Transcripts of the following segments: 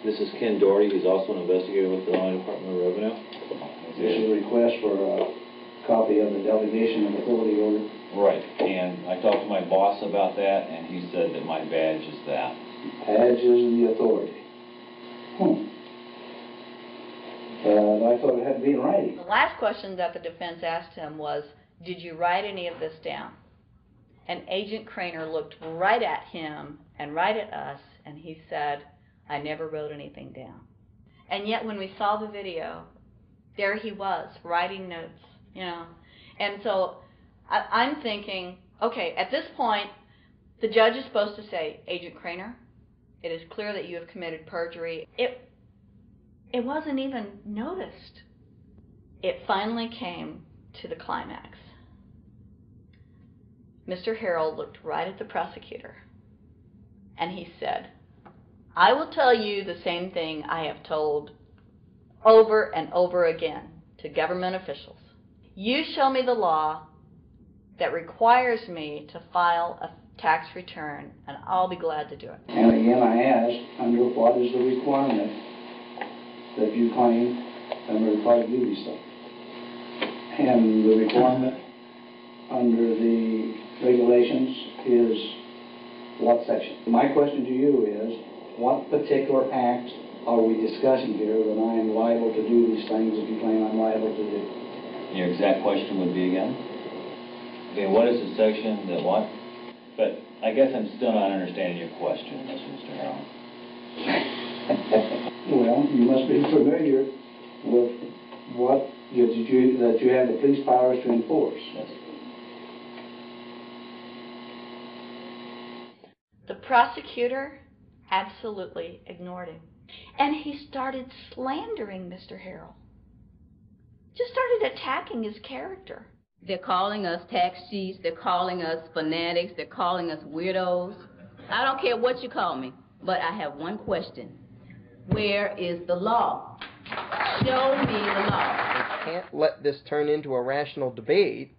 This is Ken Doherty. He's also an investigator with the Illinois Department of Revenue. This is a request for a copy of the delegation of authority order. Right, and I talked to my boss about that, and he said that my badge is that. Badge is the authority. I thought it had to be in writing. The last question that the defense asked him was, did you write any of this down? And Agent Craner looked right at him and right at us, and he said, I never wrote anything down. And yet when we saw the video, there he was, writing notes, you know. And so I'm thinking, okay, at this point, the judge is supposed to say, Agent Craner, it is clear that you have committed perjury. It wasn't even noticed. It finally came to the climax. Mr. Harrell looked right at the prosecutor, and he said, I will tell you the same thing I have told over and over again to government officials. You show me the law that requires me to file a tax return, and I'll be glad to do it. And again, I ask, under what is the requirement that you claim under the Private Duty stuff? And the requirement under the regulations is what section? My question to you is, what particular act are we discussing here that I am liable to do these things that you claim I'm liable to do? Your exact question would be again? Okay, what is the section that what? But I guess I'm still not understanding your question, Mr. Harrell. Well, you must be familiar with what that you have the police powers to enforce. Yes. The prosecutor absolutely ignored him. And he started slandering Mr. Harrell. Just started attacking his character. They're calling us tax cheats, they're calling us fanatics, they're calling us weirdos. I don't care what you call me, but I have one question. Where is the law? Show me the law. They can't let this turn into a rational debate,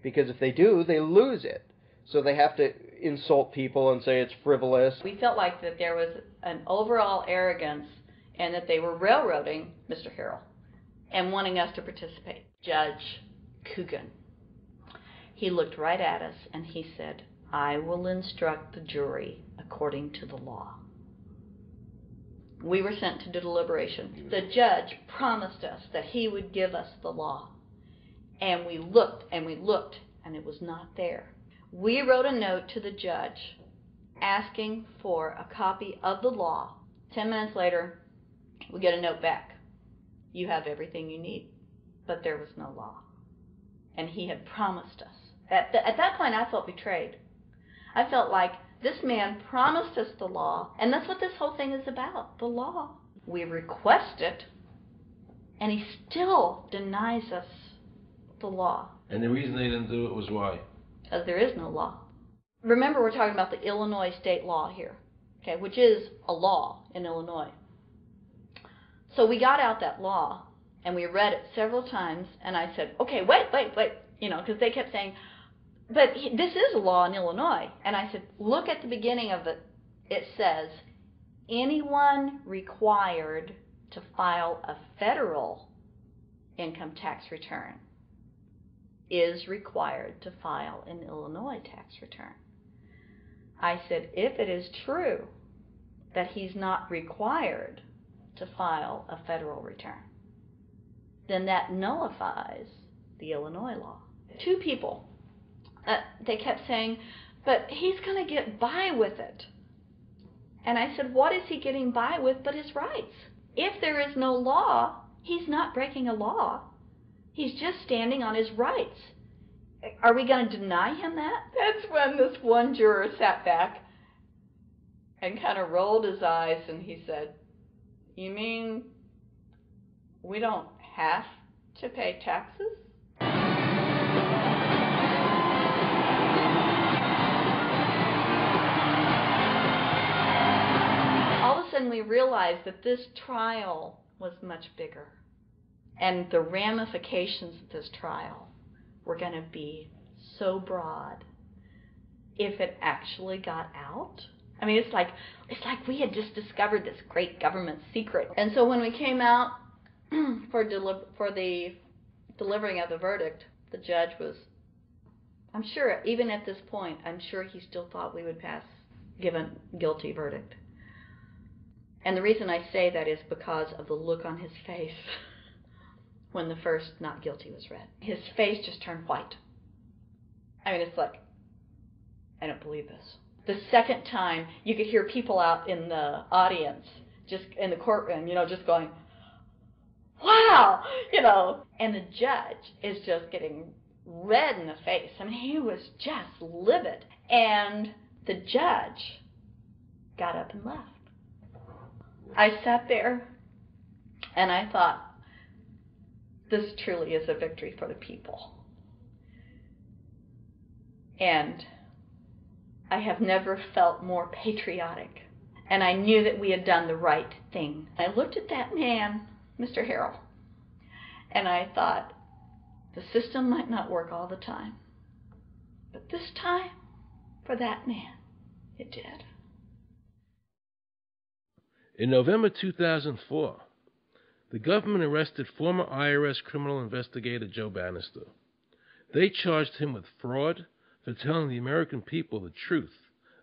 because if they do, they lose it. So they have to insult people and say it's frivolous. We felt like that there was an overall arrogance and that they were railroading Mr. Harrell and wanting us to participate. Judge Coogan, he looked right at us and he said, I will instruct the jury according to the law. We were sent to deliberation. The judge promised us that he would give us the law. And we looked and we looked and it was not there. We wrote a note to the judge asking for a copy of the law. 10 minutes later, we get a note back. You have everything you need, but there was no law. And he had promised us. At that point, I felt betrayed. I felt like this man promised us the law, and that's what this whole thing is about, the law. We request it, and he still denies us the law. And the reason they didn't do it was why? Because there is no law. Remember, we're talking about the Illinois state law here, okay, which is a law in Illinois. So we got out that law, and we read it several times, and I said, okay, wait, you know, because they kept saying, but this is a law in Illinois. And I said, look at the beginning of it. It says, anyone required to file a federal income tax return is required to file an Illinois tax return. I said, if it is true that he's not required to file a federal return, then that nullifies the Illinois law. Two people, they kept saying, but he's going to get by with it. And I said, what is he getting by with but his rights? If there is no law, he's not breaking a law. He's just standing on his rights. Are we going to deny him that? That's when this one juror sat back and kind of rolled his eyes and he said, you mean we don't have to pay taxes? All of a sudden we realized that this trial was much bigger. And the ramifications of this trial were going to be so broad. If it actually got out, I mean, it's like we had just discovered this great government secret. And so when we came out for the delivering of the verdict, the judge was, I'm sure, even at this point, I'm sure he still thought we would give a guilty verdict. And the reason I say that is because of the look on his face when the first not guilty was read. His face just turned white. I mean, it's like, I don't believe this. The second time, you could hear people out in the audience, just in the courtroom, just going, wow, and the judge is just getting red in the face. I mean, he was just livid. And the judge got up and left. I sat there and I thought, this truly is a victory for the people. And I have never felt more patriotic. And I knew that we had done the right thing. I looked at that man, Mr. Harrell, and I thought, the system might not work all the time, but this time, for that man, it did. In November 2004, the government arrested former IRS criminal investigator Joe Bannister. They charged him with fraud for telling the American people the truth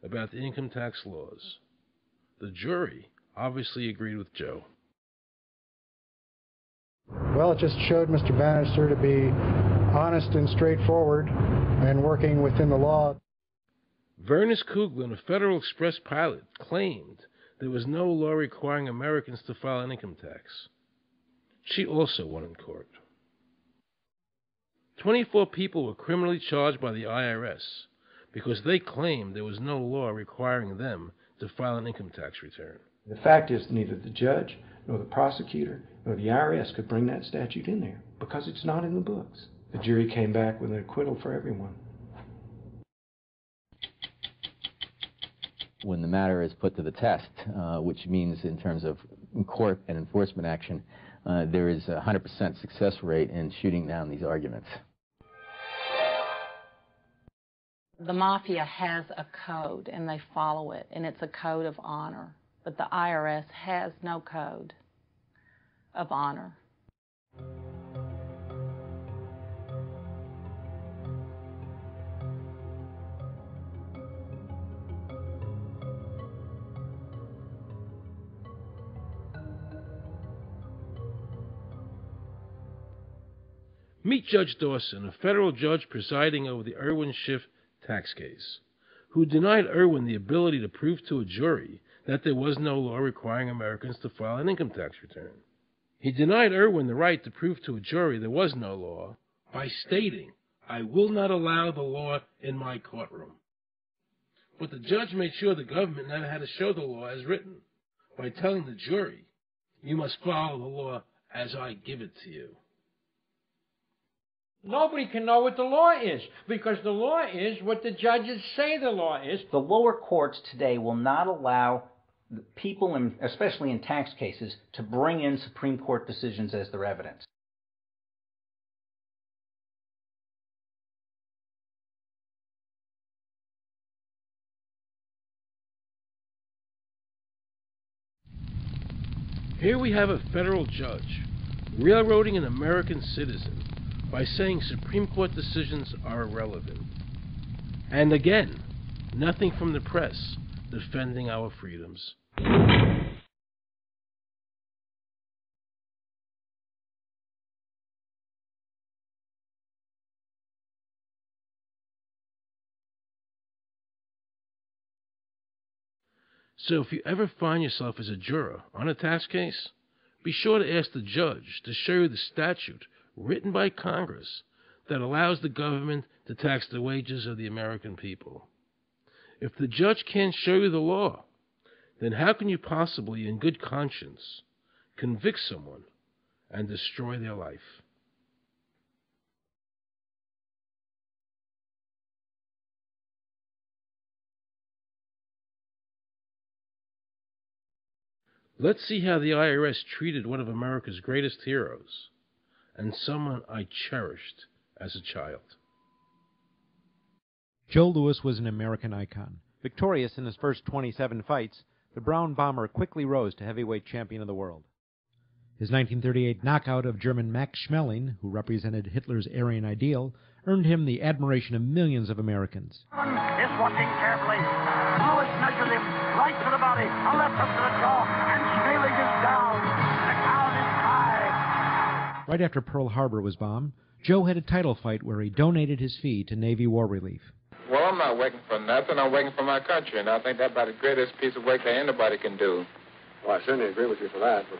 about the income tax laws. The jury obviously agreed with Joe. Well, it just showed Mr. Bannister to be honest and straightforward and working within the law. Vernice Kuglin, a Federal Express pilot, claimed there was no law requiring Americans to file an income tax. She also won in court. 24 people were criminally charged by the IRS because they claimed there was no law requiring them to file an income tax return. The fact is, neither the judge, nor the prosecutor, nor the IRS could bring that statute in there because it's not in the books. The jury came back with an acquittal for everyone. When the matter is put to the test, which means in terms of court and enforcement action, there is a 100% success rate in shooting down these arguments. The mafia has a code, and they follow it, and it's a code of honor. But the IRS has no code of honor. Meet Judge Dawson, a federal judge presiding over the Irwin Schiff tax case, who denied Irwin the ability to prove to a jury that there was no law requiring Americans to file an income tax return. He denied Irwin the right to prove to a jury there was no law by stating, "I will not allow the law in my courtroom." But the judge made sure the government never had to show the law as written by telling the jury, "You must follow the law as I give it to you." Nobody can know what the law is, because the law is what the judges say the law is. The lower courts today will not allow people, especially in tax cases, to bring in Supreme Court decisions as their evidence. Here we have a federal judge railroading an American citizen by saying Supreme Court decisions are irrelevant. And again, nothing from the press defending our freedoms. So if you ever find yourself as a juror on a tax case, be sure to ask the judge to show you the statute written by Congress that allows the government to tax the wages of the American people. If the judge can't show you the law, then how can you possibly, in good conscience, convict someone and destroy their life? Let's see how the IRS treated one of America's greatest heroes, and someone I cherished as a child. Joe Louis was an American icon, Victorious in his first 27 fights, the Brown Bomber quickly rose to heavyweight champion of the world. His 1938 knockout of German Max Schmeling, who represented Hitler's Aryan ideal, earned him the admiration of millions of Americans. Is watching carefully. Lewis nudges him right to the body, a left hook to the jaw, and Schmeling is down. The crowd is high. Right after Pearl Harbor was bombed, Joe had a title fight where he donated his fee to Navy War Relief. Well, I'm not working for nothing. I'm working for my country, and I think that's about the greatest piece of work that anybody can do. Well, I certainly agree with you for that, but